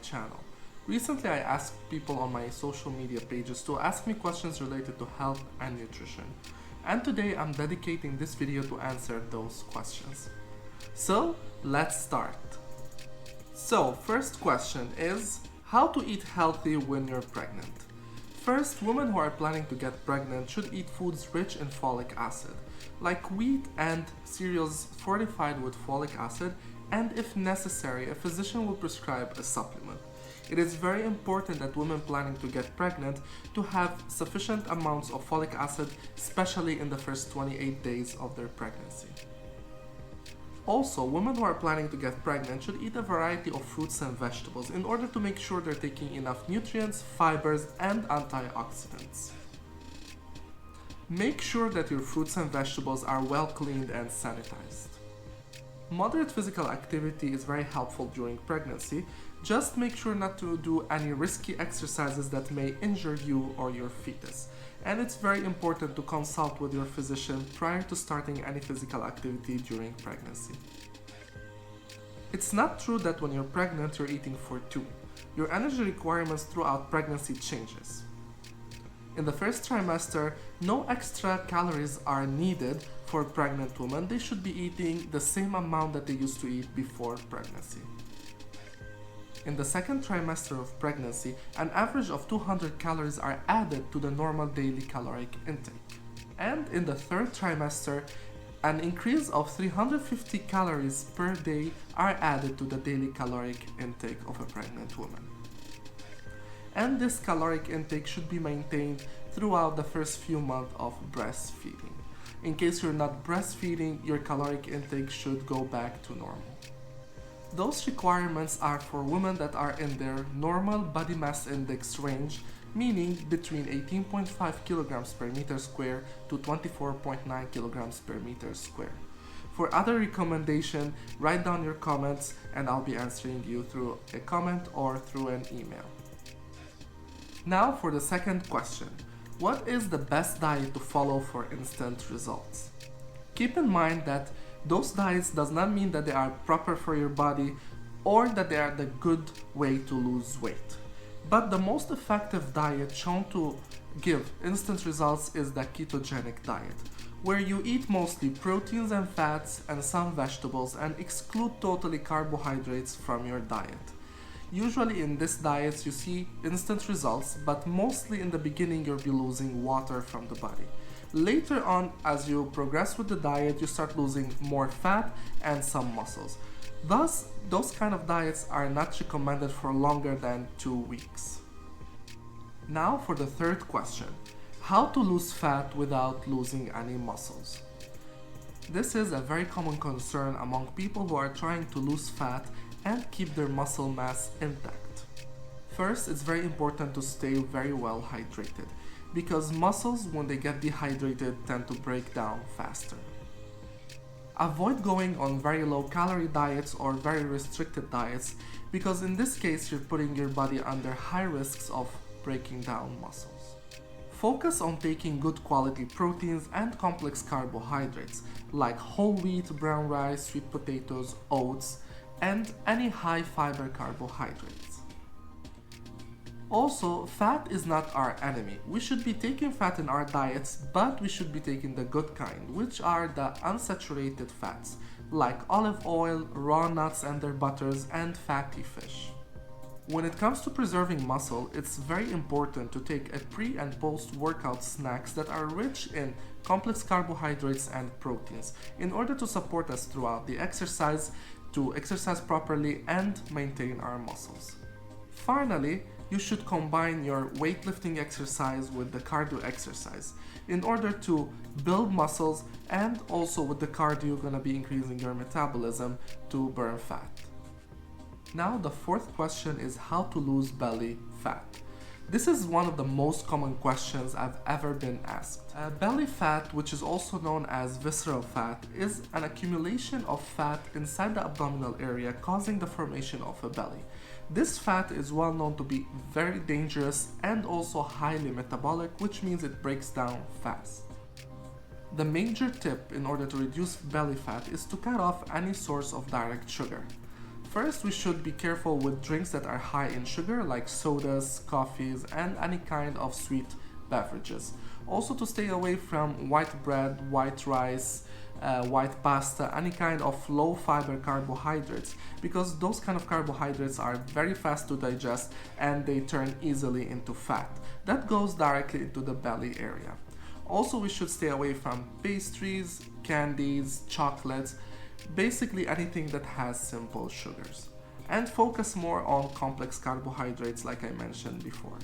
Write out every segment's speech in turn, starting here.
channel. Recently, I asked people on my social media pages to ask me questions related to health and nutrition. And today I'm dedicating this video to answer those questions. So, let's start. So, first question is, how to eat healthy when you're pregnant? First, women who are planning to get pregnant should eat foods rich in folic acid, like wheat and cereals fortified with folic acid, and if necessary, a physician will prescribe a supplement. It is very important that women planning to get pregnant to have sufficient amounts of folic acid, especially in the first 28 days of their pregnancy. Also, women who are planning to get pregnant should eat a variety of fruits and vegetables in order to make sure they're taking enough nutrients, fibers, and antioxidants. Make sure that your fruits and vegetables are well cleaned and sanitized. Moderate physical activity is very helpful during pregnancy. Just make sure not to do any risky exercises that may injure you or your fetus. And it's very important to consult with your physician prior to starting any physical activity during pregnancy. It's not true that when you're pregnant you're eating for two. Your energy requirements throughout pregnancy changes. In the first trimester, no extra calories are needed for pregnant women. They should be eating the same amount that they used to eat before pregnancy. In the second trimester of pregnancy, an average of 200 calories are added to the normal daily caloric intake. And in the third trimester, an increase of 350 calories per day are added to the daily caloric intake of a pregnant woman. And this caloric intake should be maintained throughout the first few months of breastfeeding. In case you're not breastfeeding, your caloric intake should go back to normal. Those requirements are for women that are in their normal body mass index range, meaning between 18.5 kilograms per meter square to 24.9 kilograms per meter square. For other recommendation, write down your comments and I'll be answering you through a comment or through an email. Now for the second question. What is the best diet to follow for instant results? Keep in mind that those diets does not mean that they are proper for your body or that they are the good way to lose weight. But the most effective diet shown to give instant results is the ketogenic diet, where you eat mostly proteins and fats and some vegetables and exclude totally carbohydrates from your diet. Usually in this diet you see instant results, but mostly in the beginning you'll be losing water from the body. Later on, as you progress with the diet, you start losing more fat and some muscles. Thus, those kind of diets are not recommended for longer than 2 weeks. Now for the third question. How to lose fat without losing any muscles? This is a very common concern among people who are trying to lose fat and keep their muscle mass intact. First, it's very important to stay very well hydrated, because muscles, when they get dehydrated, tend to break down faster. Avoid going on very low calorie diets or very restricted diets, because in this case you're putting your body under high risks of breaking down muscles. Focus on taking good quality proteins and complex carbohydrates like whole wheat, brown rice, sweet potatoes, oats, and any high fiber carbohydrates. Also, fat is not our enemy. We should be taking fat in our diets, but we should be taking the good kind, which are the unsaturated fats, like olive oil, raw nuts and their butters, and fatty fish. When it comes to preserving muscle, it's very important to take a pre- and post-workout snacks that are rich in complex carbohydrates and proteins in order to support us throughout the exercise, to exercise properly and maintain our muscles. Finally, you should combine your weightlifting exercise with the cardio exercise in order to build muscles, and also with the cardio you're going to be increasing your metabolism to burn fat. Now the fourth question is how to lose belly fat. This is one of the most common questions I've ever been asked. Belly fat, which is also known as visceral fat, is an accumulation of fat inside the abdominal area causing the formation of a belly. This fat is well known to be very dangerous and also highly metabolic, which means it breaks down fast. The major tip in order to reduce belly fat is to cut off any source of direct sugar. First, we should be careful with drinks that are high in sugar, like sodas, coffees, and any kind of sweet beverages. Also, to stay away from white bread, white rice, white pasta, any kind of low fiber carbohydrates, because those kind of carbohydrates are very fast to digest and they turn easily into fat. That goes directly into the belly area. Also, we should stay away from pastries, candies, chocolates, basically anything that has simple sugars, and focus more on complex carbohydrates like I mentioned before.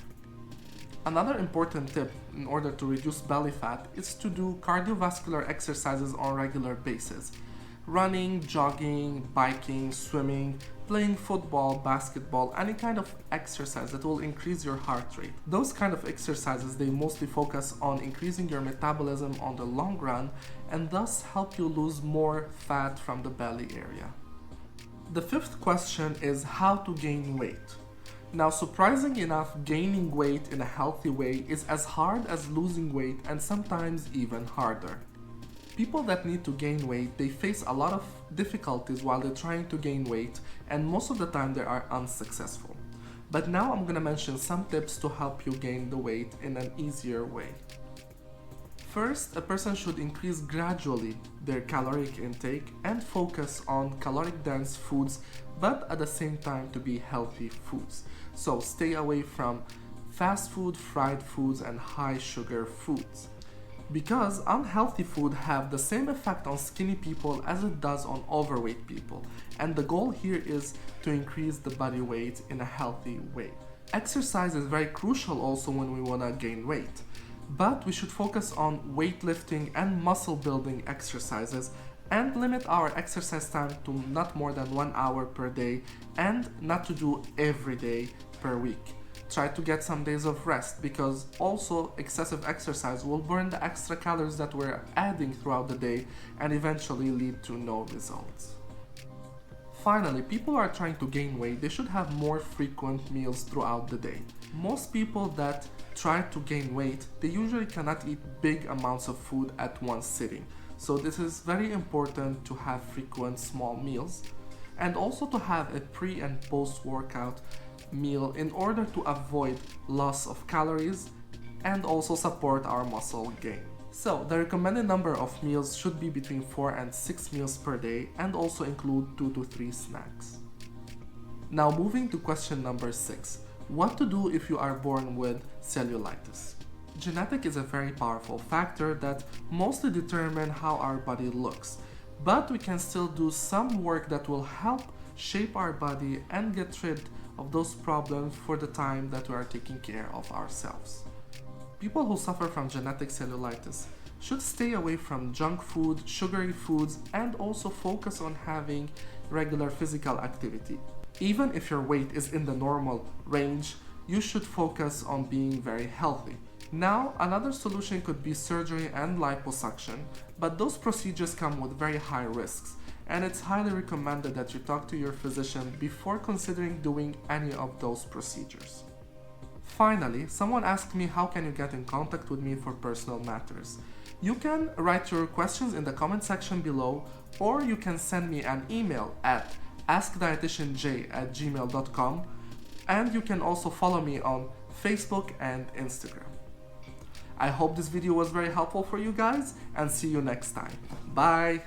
Another important tip in order to reduce belly fat is to do cardiovascular exercises on a regular basis. Running, jogging, biking, swimming, playing football, basketball, any kind of exercise that will increase your heart rate. Those kind of exercises, they mostly focus on increasing your metabolism on the long run and thus help you lose more fat from the belly area. The fifth question is how to gain weight. Now, surprising enough, gaining weight in a healthy way is as hard as losing weight and sometimes even harder. People that need to gain weight, they face a lot of difficulties while they're trying to gain weight, and most of the time they are unsuccessful. But now I'm gonna mention some tips to help you gain the weight in an easier way. First, a person should increase gradually their caloric intake and focus on caloric-dense foods, but at the same time to be healthy foods. So stay away from fast food, fried foods, and high sugar foods, because unhealthy food have the same effect on skinny people as it does on overweight people, and the goal here is to increase the body weight in a healthy way. Exercise is very crucial also when we want to gain weight, but we should focus on weightlifting and muscle building exercises and limit our exercise time to not more than 1 hour per day and not to do every day per week. Try to get some days of rest, because also excessive exercise will burn the extra calories that we're adding throughout the day and eventually lead to no results. Finally, people who are trying to gain weight, they should have more frequent meals throughout the day. Most people that try to gain weight, they usually cannot eat big amounts of food at one sitting. So this is very important to have frequent small meals, and also to have a pre and post workout meal in order to avoid loss of calories and also support our muscle gain. So the recommended number of meals should be between 4 and 6 meals per day and also include 2 to 3 snacks. Now moving to question number 6. What to do if you are born with cellulitis? Genetic is a very powerful factor that mostly determines how our body looks, but we can still do some work that will help shape our body and get rid of those problems for the time that we are taking care of ourselves. People who suffer from genetic cellulitis should stay away from junk food, sugary foods, and also focus on having regular physical activity. Even if your weight is in the normal range, you should focus on being very healthy. Now, another solution could be surgery and liposuction, but those procedures come with very high risks, and it's highly recommended that you talk to your physician before considering doing any of those procedures. Finally, someone asked me how can you get in contact with me for personal matters. You can write your questions in the comment section below, or you can send me an email at askdietitianj@gmail.com, and you can also follow me on Facebook and Instagram. I hope this video was very helpful for you guys, and see you next time. Bye!